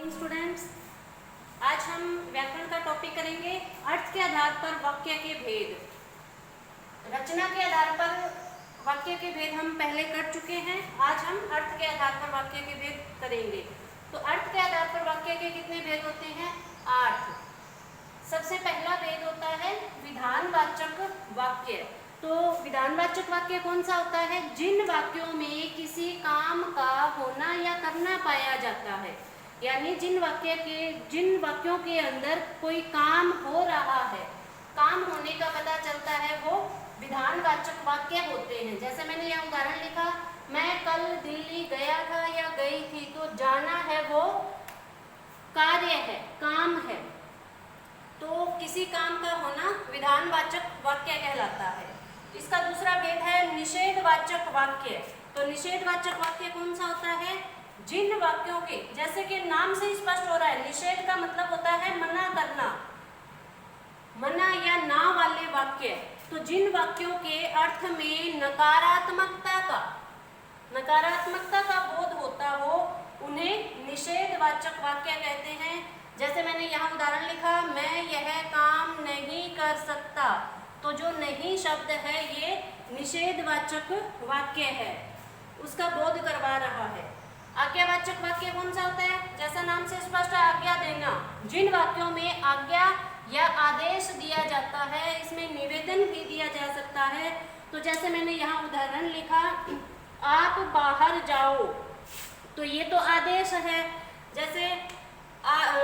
Morning students. आज हम व्याकरण का टॉपिक करेंगे अर्थ के आधार पर वाक्य के भेद। रचना के आधार पर वाक्य के भेद हम पहले कर चुके हैं। आज हम अर्थ के आधार पर वाक्य के भेद करेंगे। तो अर्थ के आधार पर वाक्य के कितने भेद होते हैं? 8। सबसे पहला भेद होता है विधानवाचक वाक्य। तो विधानवाचक वाक्य कौन सा होता है? जिन वाक्यों में किसी काम का होना या करना पाया जाता है, यानी जिन वाक्यों के अंदर कोई काम हो रहा है, काम होने का पता चलता है, वो विधानवाचक वाक्य होते हैं। जैसे मैंने यह उदाहरण लिखा, मैं कल दिल्ली गया था या गई थी। तो जाना है वो कार्य है, काम है। तो किसी काम का होना विधानवाचक वाक्य कहलाता है। इसका दूसरा भेद है निषेधवाचक वाक्य। तो निषेधवाचक वाक्य कौन सा होता है? जिन वाक्यों के, जैसे कि नाम से स्पष्ट हो रहा है, निषेध का मतलब होता है मना करना, मना या ना वाले वाक्य। तो जिन वाक्यों के अर्थ में नकारात्मकता का बोध होता हो, उन्हें निषेधवाचक वाक्य कहते हैं। जैसे मैंने यहाँ उदाहरण लिखा, मैं यह काम नहीं कर सकता। तो जो नहीं शब्द है ये निषेधवाचक वाक्य है, उसका बोध करवा रहा है। आज्ञावाचक वाक्य कौन सा होता है? जैसा नाम से स्पष्ट है, आज्ञा देना। जिन वाक्यों में आज्ञा या आदेश दिया जाता है, इसमें निवेदन भी दिया जा सकता है। तो जैसे मैंने यहाँ उदाहरण लिखा, आप बाहर जाओ। तो ये तो आदेश है। जैसे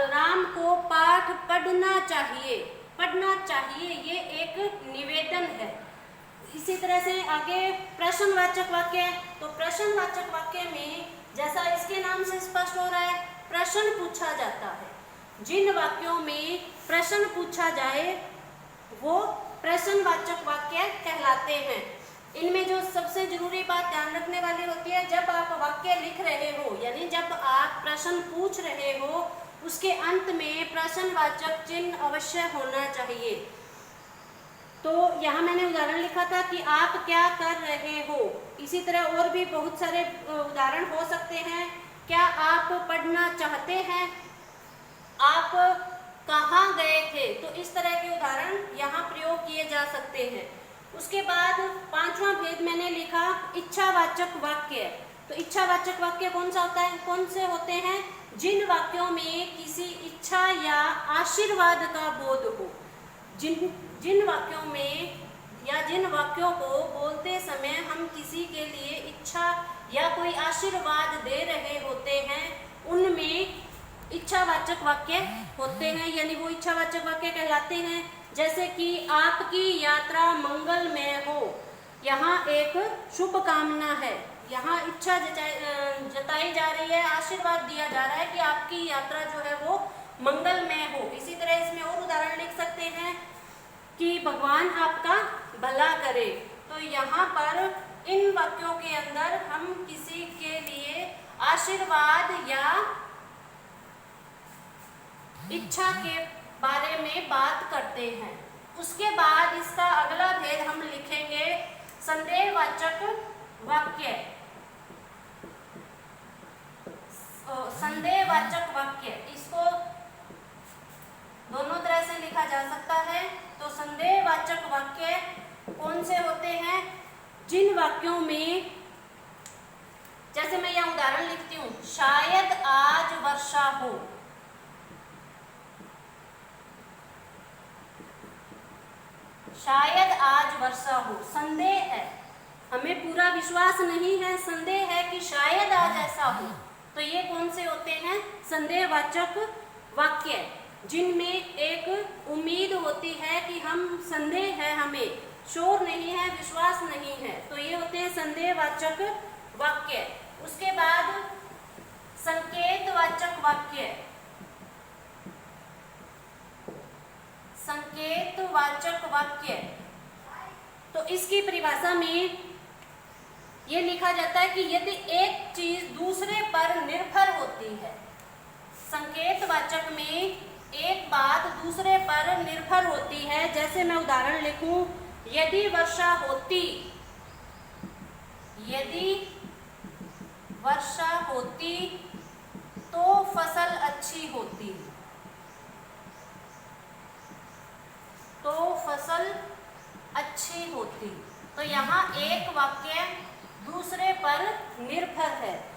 राम को पाठ पढ़ना चाहिए, ये एक निवेदन है। इसी तरह से आगे प्रश्नवाचक वाक्य। तो प्रश्नवाचक वाक्य में, जैसा इसके नाम से स्पष्ट हो रहा है, प्रश्न पूछा जाता है। जिन वाक्यों में प्रश्न पूछा जाए वो प्रश्नवाचक वाक्य कहलाते हैं। इनमें जो सबसे जरूरी बात ध्यान रखने वाली होती है, जब आप वाक्य लिख रहे हो, यानी जब आप प्रश्न पूछ रहे हो, उसके अंत में प्रश्नवाचक चिन्ह अवश्य होना चाहिए। तो यहाँ मैंने उदाहरण लिखा था कि आप क्या कर रहे हो। इसी तरह और भी बहुत सारे उदाहरण हो सकते हैं। क्या आप पढ़ना चाहते हैं? आप कहाँ गए थे? तो इस तरह के उदाहरण यहाँ प्रयोग किए जा सकते हैं। उसके बाद 5वां भेद मैंने लिखा इच्छावाचक वाक्य। तो इच्छावाचक वाक्य कौन सा होता है? कौन से होते हैं? जिन वाक्यों में किसी इच्छा या आशीर्वाद का बोध हो। जिन वाक्यों में या जिन वाक्यों को बोलते समय हम किसी के लिए इच्छा या कोई आशीर्वाद दे रहे होते हैं, उनमें इच्छावाचक वाक्य होते हैं, यानी वो इच्छावाचक वाक्य कहलाते हैं। जैसे कि आपकी यात्रा मंगलमय हो। यहाँ एक शुभ कामना है, यहाँ इच्छा जताई जा रही है, आशीर्वाद दिया जा रहा है कि आपकी यात्रा जो है वो मंगलमय हो। इसी तरह इसमें और उदाहरण लिख सकते हैं कि भगवान आपका भला करे। तो यहाँ पर इन वाक्यों के अंदर हम किसी के लिए आशीर्वाद या इच्छा के बारे में बात करते हैं। उसके बाद इसका अगला भेद हम लिखेंगे संदेहवाचक वाक्य। संदेहवाचक वाक्य, इसको दोनों तरह से लिखा जा सकता है। तो संदेहवाचक वाक्य कौन से होते हैं? जिन वाक्यों में, जैसे मैं यह उदाहरण लिखती हूँ, शायद आज वर्षा हो। शायद आज वर्षा हो, संदेह है, हमें पूरा विश्वास नहीं है, संदेह है कि शायद आज ऐसा हो। तो ये कौन से होते हैं? संदेहवाचक वाक्य, जिनमें एक उम्मीद होती है कि हम संदेह है, हमें श्योर नहीं है, विश्वास नहीं है। तो ये होते हैं संदेहवाचक वाक्य। उसके बाद संकेतवाचक वाक्य। संकेतवाचक वाक्य, तो इसकी परिभाषा में ये लिखा जाता है कि यदि एक चीज दूसरे पर निर्भर होती है। संकेतवाचक में एक बात दूसरे पर निर्भर होती है। जैसे मैं उदाहरण लिखूं, यदि वर्षा होती, यदि वर्षा होती तो फसल अच्छी होती। तो फसल अच्छी होती। तो यहाँ एक वाक्य दूसरे पर निर्भर है।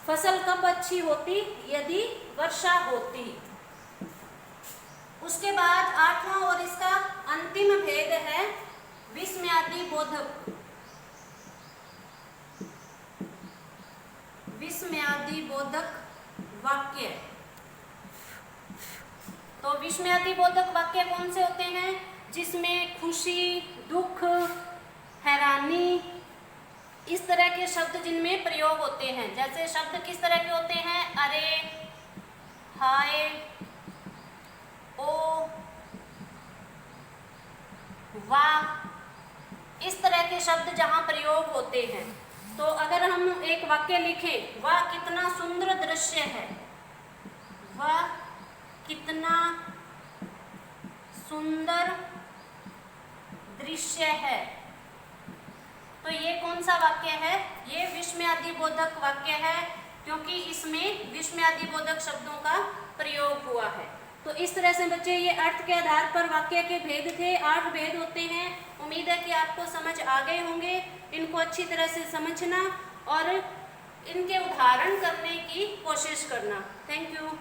फसल कब अच्छी होती? यदि वर्षा होती। उसके बाद आठवां और इसका अंतिम भेद है विस्मयादि बोधक। विस्मयादि बोधक वाक्य। तो विस्मयादि बोधक वाक्य कौन से होते हैं? जिसमें खुशी, दुख, हैरानी, इस तरह के शब्द जिनमें प्रयोग होते हैं। जैसे शब्द किस तरह के होते हैं? अरे, हाय, ओ, वाह, इस तरह के शब्द जहां प्रयोग होते हैं। तो अगर हम एक वाक्य लिखें, वाह कितना सुंदर दृश्य है, वाह कितना सुंदर दृश्य है, तो ये कौन सा वाक्य है? ये विस्मयादि बोधक वाक्य है, क्योंकि इसमें विस्मयादि बोधक शब्दों का प्रयोग हुआ है। तो इस तरह से बच्चे ये अर्थ के आधार पर वाक्य के भेद थे। 8 भेद होते हैं। उम्मीद है कि आपको समझ आ गए होंगे। इनको अच्छी तरह से समझना और इनके उदाहरण करने की कोशिश करना। Thank you.